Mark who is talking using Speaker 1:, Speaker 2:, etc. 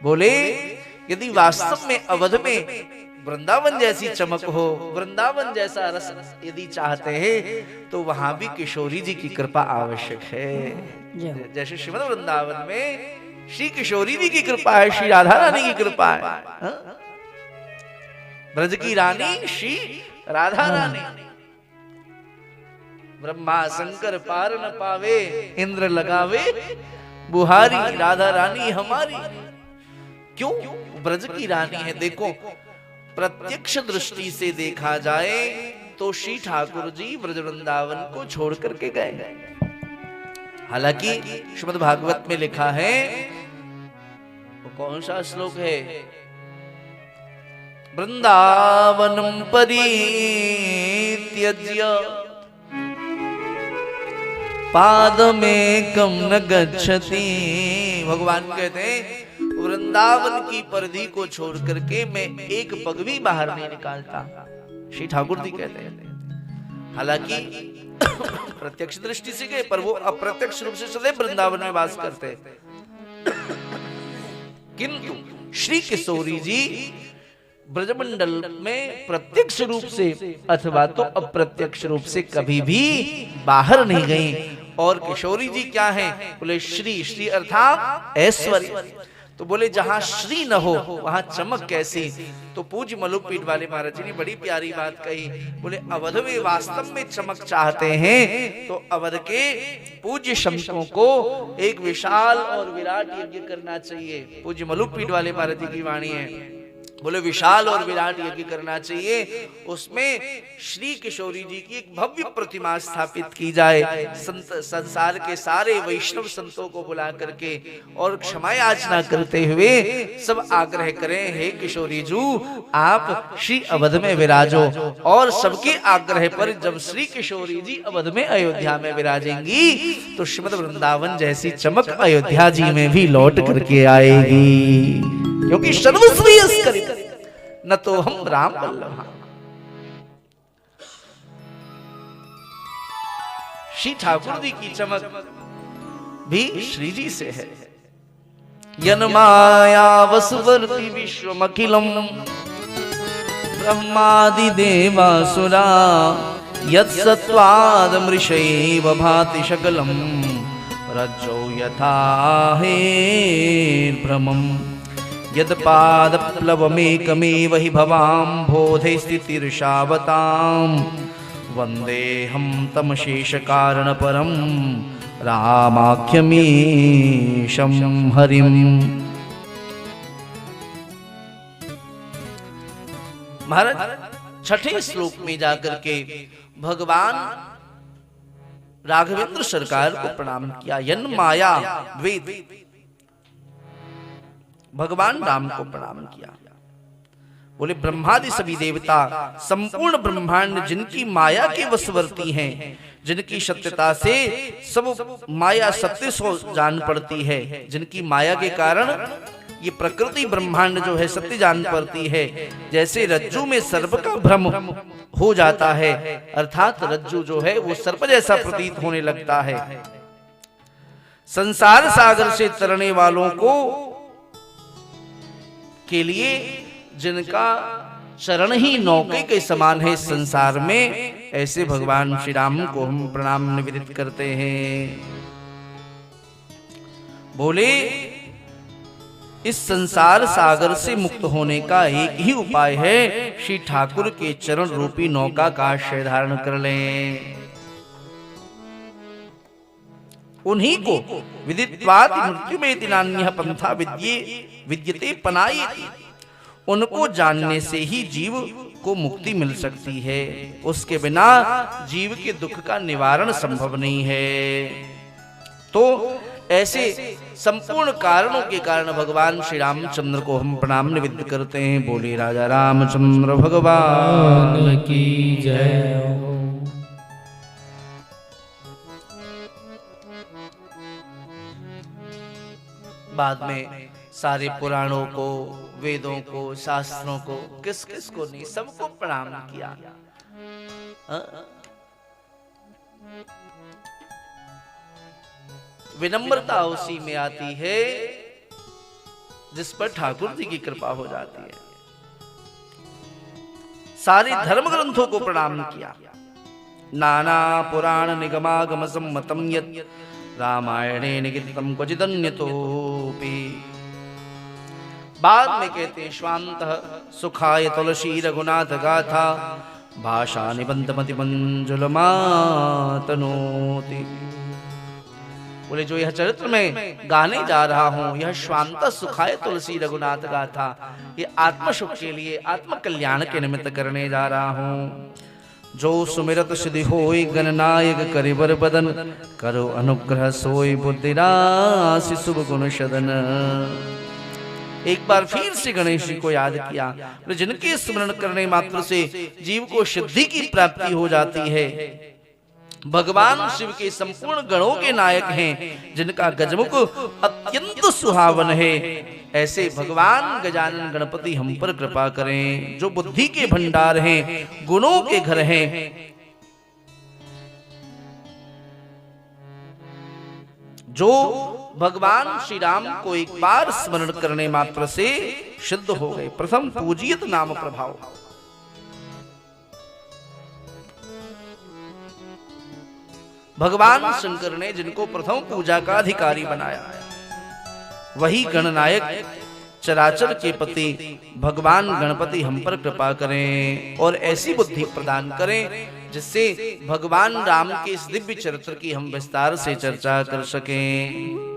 Speaker 1: बोले यदि वास्तव में अवध में वृंदावन जैसी चमक हो, वृंदावन जैसा रस यदि चाहते हैं तो वहां भी किशोरी जी की कृपा आवश्यक है। जैसे श्रीमद वृंदावन में श्री किशोरी जी की कृपा है, श्री राधा रानी की कृपा है। ब्रज की रानी श्री राधा रानी। ब्रह्मा शंकर पार न पावे, इंद्र लगावे बुहारी, राधा रानी हमारी। क्यों? ब्रज की रानी है। देखो प्रत्यक्ष दृष्टि से देखा जाए तो श्री ठाकुर जी ब्रज वृंदावन को छोड़ करके गए। हालांकि श्रीमद् भागवत में लिखा है, वो कौन सा श्लोक है, वृंदावनम परित्यज्य पादमेकं न गच्छति। भगवान कहते हैं वृंदावन की परिधि को छोड़ करके मैं एक पग भी बाहर नहीं निकालता, श्री ठाकुर जी कहते हैं। हालांकि प्रत्यक्ष दृष्टि से गए पर वो अप्रत्यक्ष रूप से सदैव वृंदावन में वास करते हैं। किंतु श्री किशोरी जी ब्रजमंडल में प्रत्यक्ष रूप से अथवा तो अप्रत्यक्ष रूप से कभी भी बाहर नहीं गई। और किशोरी जी क्या है? बोले श्री, श्री अर्थात ऐश्वर्य। तो बोले जहां श्री न हो वहां चमक कैसी? तो पूज्य मलुकपीठ वाले महाराज जी ने बड़ी प्यारी बात कही। बोले अवध में वास्तव में चमक चाहते हैं तो अवध के पूज्य संतों को एक विशाल और विराट यज्ञ करना चाहिए। पूज्य मलुकपीठ वाले महाराज जी की वाणी है। बोले विशाल और विराट यज्ञ करना चाहिए, उसमें श्री किशोरी जी की एक भव्य प्रतिमा स्थापित की जाए। संसार के सारे वैष्णव संतों को बुला करके और क्षमा याचना करते हुए सब आग्रह करें, हे किशोरी जी आप श्री अवध में विराजो। और सबके आग्रह पर जब श्री किशोरी जी अवध में अयोध्या में विराजेंगी तो श्रीमद वृंदावन जैसी चमक अयोध्या जी में भी लौट करके आएगी, क्योंकि सर्वस्वी न तो हम राम वल्लभ। श्री ठाकुर जी की चमक भी श्री जी से है। यन माया वसुवर्ति विश्वमखिलम ब्रह्मादि देवासुरा यत्सत्वाद मृषैव भाति सकलम रज्जौ यथा हे भ्रमम् यदपादप्लवमेकमेव हि भवाम्भोधे स्थितिर्षावताम् वन्देऽहं तमशेषकारणपरं रामाख्यमीशं हरिम्। महाराज छठे श्लोक में जाकर के भगवान राघवेंद्र सरकार को प्रणाम किया। यन माया द्वैत, भगवान राम को प्रणाम किया। बोले ब्रह्मादि सभी देवता संपूर्ण ब्रह्मांड जिनकी माया के वशवर्ती हैं, जिनकी सत्यता से सब माया सत्य सो जान पड़ती है, जिनकी माया के कारण ये प्रकृति ब्रह्मांड जो है सत्य जान पड़ती है। जैसे रज्जू में सर्प का भ्रम हो जाता है, अर्थात रज्जू जो है वो सर्प जैसा प्रतीत होने लगता है। संसार सागर से तरने वालों को के लिए जिनका चरण ही नौके के समान है संसार में, ऐसे भगवान श्री राम को हम प्रणाम निवेदित करते हैं। बोले इस संसार सागर से मुक्त होने का एक ही उपाय है, श्री ठाकुर के चरण रूपी नौका का आश्रय धारण कर लें। उन्हीं को विदित्वात् मृत्युमेति नान्यः पंथा विद्यते पनायेति, उनको जानने से ही जीव को मुक्ति मिल सकती है, उसके बिना जीव के दुख का निवारण संभव नहीं है। तो ऐसे संपूर्ण कारणों के कारण भगवान श्री रामचंद्र को हम प्रणाम निवेदित करते हैं। बोले राजा रामचंद्र भगवान की जय। बाद में सारे पुराणों को, वेदों को, शास्त्रों को, किस किस को नहीं, सबको प्रणाम किया। विनम्रता उसी में आती है जिस पर ठाकुर जी की कृपा हो जाती है। सारे धर्म ग्रंथों को प्रणाम किया। नाना पुराण निगमागम सम्मतम यत् रामायणे निगितम क्वचिदन्यतोपि। बाद में कहते स्वांत सुखाय तुलसी रघुनाथ गाथा भाषा निबंधमति मंजुलमातनोति। बोले जो यह चरित्र में गाने जा रहा हूं, यह स्वांत सुखाय तुलसी रघुनाथ गाथा, ये आत्म सुख के लिए, आत्म कल्याण के निमित्त करने जा रहा हूं। जो सुमिरत सिद्धि होय गणनायक करिबर बदन, करो अनुग्रह सोय बुद्धिराशि शुभ गुण सदन। एक बार फिर से गणेश जी को याद किया, जिनके स्मरण करने मात्र से जीव को सिद्धि की प्राप्ति हो जाती है। भगवान शिव के संपूर्ण गणों के नायक हैं, जिनका गजमुख अत्यंत सुहावन है। ऐसे भगवान गजानन गणपति हम पर कृपा करें, जो बुद्धि के भंडार हैं, गुणों के घर हैं। जो भगवान श्री राम को एक बार स्मरण करने मात्र से सिद्ध हो गए। प्रथम पूजियत नाम प्रभाव। भगवान शंकर ने जिनको प्रथम पूजा का अधिकारी बनाया, वही गणनायक चराचर के पति भगवान गणपति हम पर कृपा करें और ऐसी बुद्धि प्रदान करें जिससे भगवान राम के इस दिव्य चरित्र की हम विस्तार से चर्चा कर सकें।